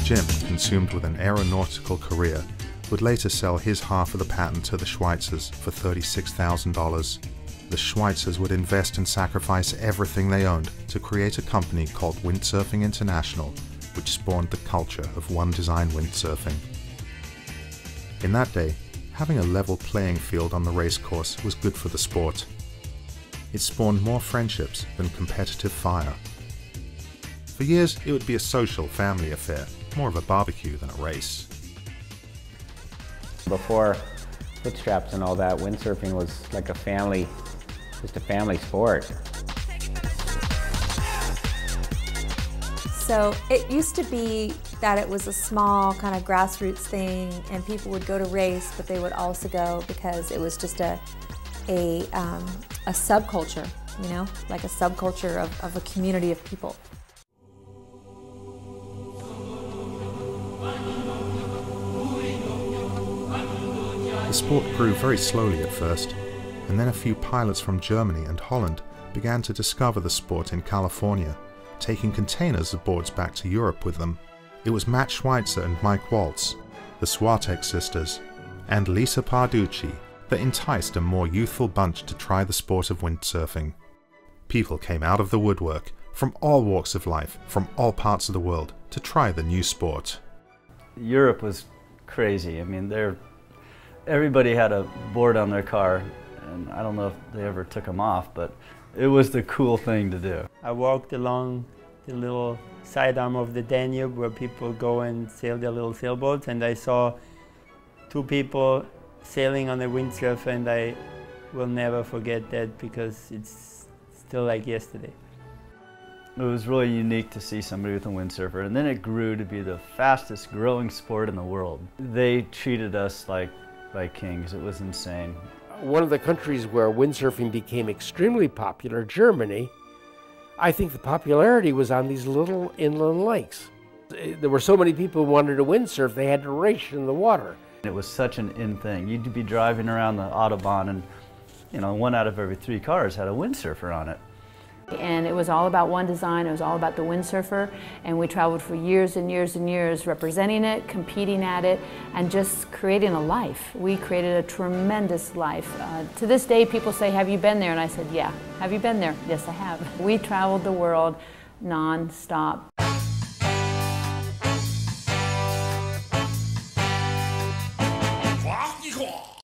Jim, consumed with an aeronautical career, would later sell his half of the patent to the Schweitzers for $36,000. The Schweitzers would invest and sacrifice everything they owned to create a company called Windsurfing International, which spawned the culture of one design windsurfing. In that day, having a level playing field on the racecourse was good for the sport. It spawned more friendships than competitive fire. For years, it would be a social family affair, more of a barbecue than a race. Before foot straps and all that, windsurfing was like a family, just a family sport. So it used to be that it was a small kind of grassroots thing and people would go to race, but they would also go because it was just a subculture, you know, like a subculture of a community of people. The sport grew very slowly at first, and then a few pilots from Germany and Holland began to discover the sport in California, taking containers of boards back to Europe with them. It was Matt Schweitzer and Mike Waltz, the Swatek sisters, and Lisa Parducci that enticed a more youthful bunch to try the sport of windsurfing. People came out of the woodwork, from all walks of life, from all parts of the world, to try the new sport. Europe was crazy. I mean, everybody had a board on their car, and I don't know if they ever took them off, but it was the cool thing to do. I walked along the little sidearm of the Danube where people go and sail their little sailboats, and I saw two people sailing on a windsurf, and I will never forget that because it's still like yesterday. It was really unique to see somebody with a windsurfer, and then it grew to be the fastest growing sport in the world. They treated us like kings. It was insane. One of the countries where windsurfing became extremely popular, Germany, I think the popularity was on these little inland lakes. There were so many people who wanted to windsurf, they had to race in the water. It was such an in thing. You'd be driving around the Autobahn and, you know, 1 out of every 3 cars had a windsurfer on it. And it was all about one design, it was all about the windsurfer, and we traveled for years and years and years representing it, competing at it, and just creating a life. We created a tremendous life. To this day, people say, have you been there? And I said, yeah. Have you been there? Yes, I have. We traveled the world non-stop.